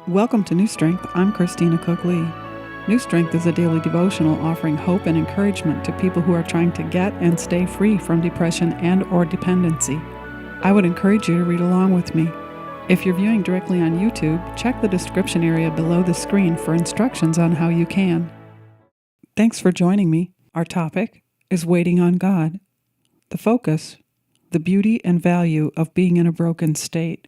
Welcome to New Strength. I'm Christina Cook Lee. New Strength is a daily devotional offering hope and encouragement to people who are trying to get and stay free from depression and or dependency. I would encourage you to read along with me. If you're viewing directly on YouTube, check the description area below the screen for instructions on how you can. Thanks for joining me. Our topic is waiting on God. The focus, the beauty and value of being in a broken state.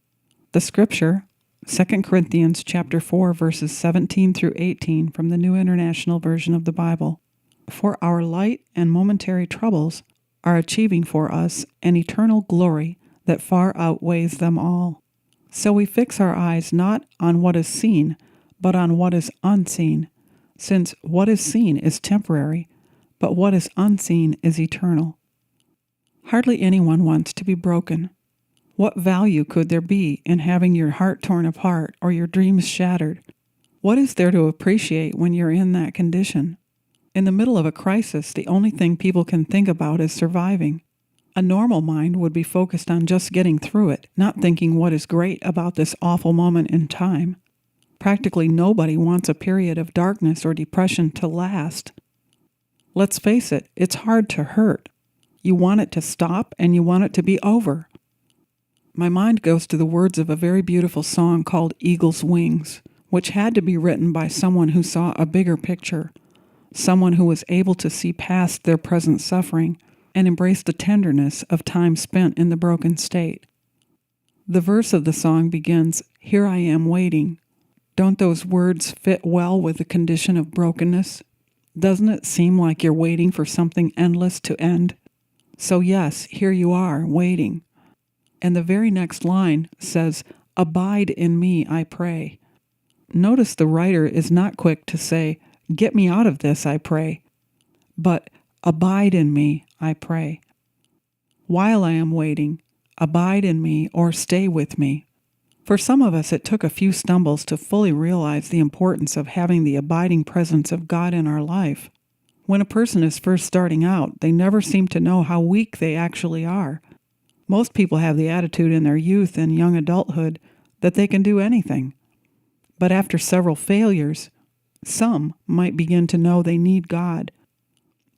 The scripture, 2 Corinthians chapter 4, verses 17 through 18 from the New International Version of the Bible. For our light and momentary troubles are achieving for us an eternal glory that far outweighs them all. So we fix our eyes not on what is seen, but on what is unseen, since what is seen is temporary, but what is unseen is eternal. Hardly anyone wants to be broken. What value could there be in having your heart torn apart or your dreams shattered? What is there to appreciate when you're in that condition? In the middle of a crisis, the only thing people can think about is surviving. A normal mind would be focused on just getting through it, not thinking what is great about this awful moment in time. Practically nobody wants a period of darkness or depression to last. Let's face it, it's hard to hurt. You want it to stop and you want it to be over. My mind goes to the words of a very beautiful song called Eagle's Wings, which had to be written by someone who saw a bigger picture, someone who was able to see past their present suffering and embrace the tenderness of time spent in the broken state. The verse of the song begins, "Here I am waiting." Don't those words fit well with the condition of brokenness? Doesn't it seem like you're waiting for something endless to end? So yes, here you are, waiting. And the very next line says, "Abide in me, I pray." Notice the writer is not quick to say, "Get me out of this, I pray," but "Abide in me, I pray." While I am waiting, abide in me or stay with me. For some of us, it took a few stumbles to fully realize the importance of having the abiding presence of God in our life. When a person is first starting out, they never seem to know how weak they actually are. Most people have the attitude in their youth and young adulthood that they can do anything. But after several failures, some might begin to know they need God.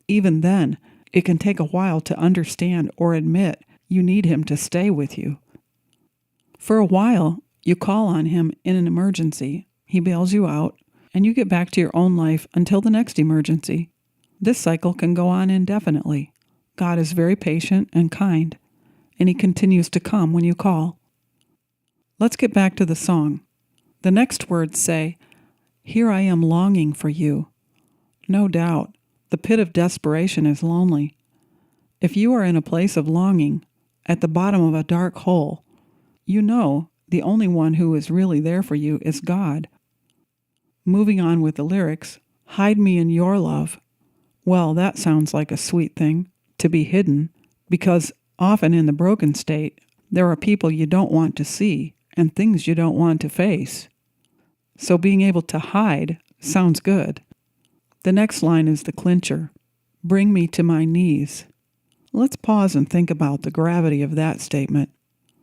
Even then, it can take a while to understand or admit you need Him to stay with you. For a while, you call on Him in an emergency. He bails you out, and you get back to your own life until the next emergency. This cycle can go on indefinitely. God is very patient and kind, and He continues to come when you call. Let's get back to the song. The next words say, "Here I am longing for you." No doubt, the pit of desperation is lonely. If you are in a place of longing, at the bottom of a dark hole, you know the only one who is really there for you is God. Moving on with the lyrics, "Hide me in your love." Well, that sounds like a sweet thing, to be hidden, because often in the broken state, there are people you don't want to see and things you don't want to face. So being able to hide sounds good. The next line is the clincher, "Bring me to my knees." Let's pause and think about the gravity of that statement.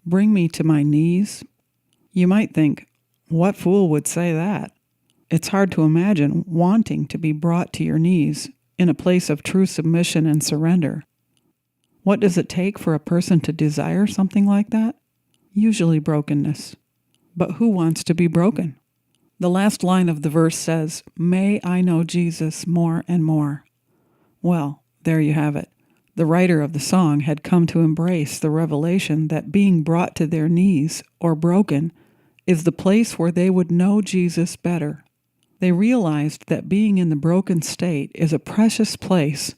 Bring me to my knees? You might think, what fool would say that? It's hard to imagine wanting to be brought to your knees in a place of true submission and surrender. What does it take for a person to desire something like that? Usually brokenness. But who wants to be broken? The last line of the verse says, "May I know Jesus more and more." Well, there you have it. The writer of the song had come to embrace the revelation that being brought to their knees, or broken, is the place where they would know Jesus better. They realized that being in the broken state is a precious place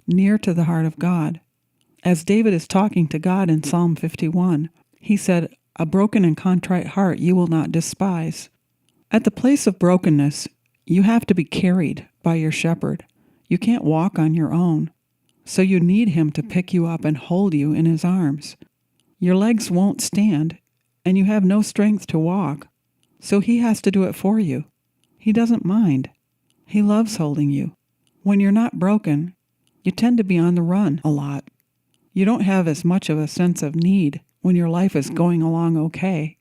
near to the heart of God. As David is talking to God in Psalm 51, he said, "A broken and contrite heart you will not despise." At the place of brokenness, you have to be carried by your shepherd. You can't walk on your own. So you need Him to pick you up and hold you in His arms. Your legs won't stand, and you have no strength to walk. So He has to do it for you. He doesn't mind. He loves holding you. When you're not broken, you tend to be on the run a lot. You don't have as much of a sense of need when your life is going along okay.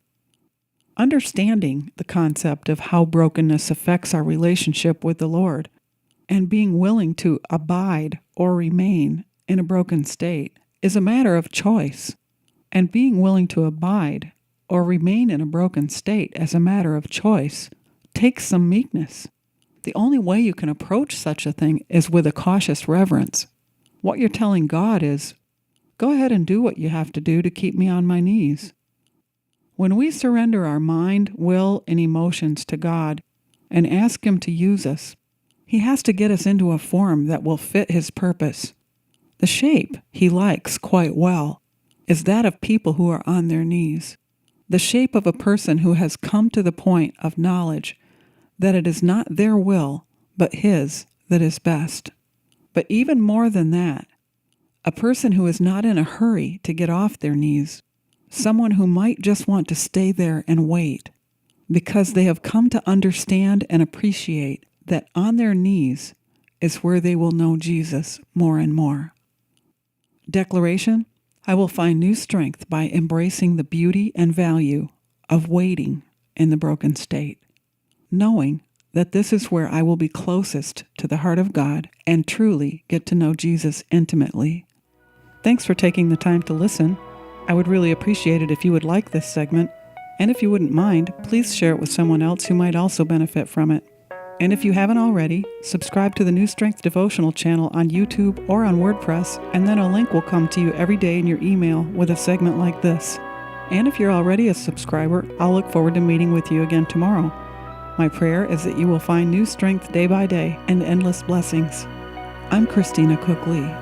understanding the concept of how brokenness affects our relationship with the Lord, and being willing to abide or remain in a broken state is a matter of choice. And being willing to abide or remain in a broken state as a matter of choice takes some meekness. The only way you can approach such a thing is with a cautious reverence. What you're telling God is, go ahead and do what you have to do to keep me on my knees. When we surrender our mind, will, and emotions to God and ask Him to use us, He has to get us into a form that will fit His purpose. The shape He likes quite well is that of people who are on their knees. The shape of a person who has come to the point of knowledge that it is not their will, but His that is best. But even more than that, a person who is not in a hurry to get off their knees, someone who might just want to stay there and wait, because they have come to understand and appreciate that on their knees is where they will know Jesus more and more. Declaration: I will find new strength by embracing the beauty and value of waiting in the broken state, knowing that this is where I will be closest to the heart of God and truly get to know Jesus intimately. Thanks for taking the time to listen. I would really appreciate it if you would like this segment, and if you wouldn't mind, please share it with someone else who might also benefit from it. And if you haven't already, subscribe to the New Strength Devotional channel on YouTube or on WordPress, and then a link will come to you every day in your email with a segment like this. And if you're already a subscriber, I'll look forward to meeting with you again tomorrow. My prayer is that you will find new strength day by day and endless blessings. I'm Christina Cook Lee.